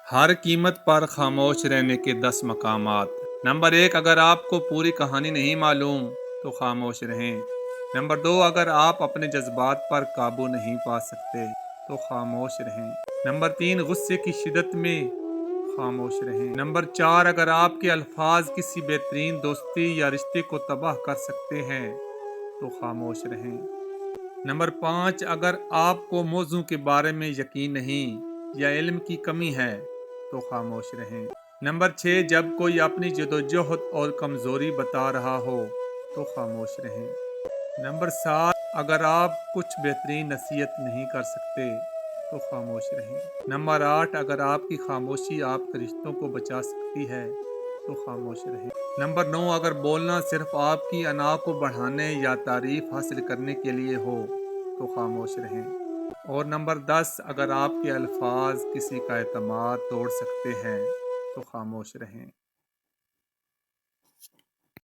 हर कीमत पर खामोश रहने के 10 मकामात। नंबर 1, अगर आपको पूरी कहानी नहीं मालूम तो खामोश रहें। नंबर 2, अगर आप अपने जज्बात पर काबू नहीं पा सकते तो खामोश रहें। नंबर 3, गुस्से की शिद्दत में खामोश रहें। नंबर 4, अगर आपके अल्फाज किसी बेहतरीन दोस्ती या रिश्ते को तबाह कर सकते हैं तो खामोश रहें। नंबर 5, अगर आपको मौजू के बारे में यकीन नहीं या इल्म की कमी है तो खामोश रहें। नंबर 6, जब कोई अपनी जदोजहद और कमज़ोरी बता रहा हो तो खामोश रहें। नंबर 7, अगर आप कुछ बेहतरीन नसीहत नहीं कर सकते तो खामोश रहें। नंबर 8, अगर आपकी खामोशी आपके रिश्तों को बचा सकती है तो खामोश रहें। नंबर 9, अगर बोलना सिर्फ आपकी अना को बढ़ाने या तारीफ हासिल करने के लिए हो तो खामोश रहें। और नंबर 10, अगर आपके अल्फाज किसी का एतमाद तोड़ सकते हैं तो खामोश रहें।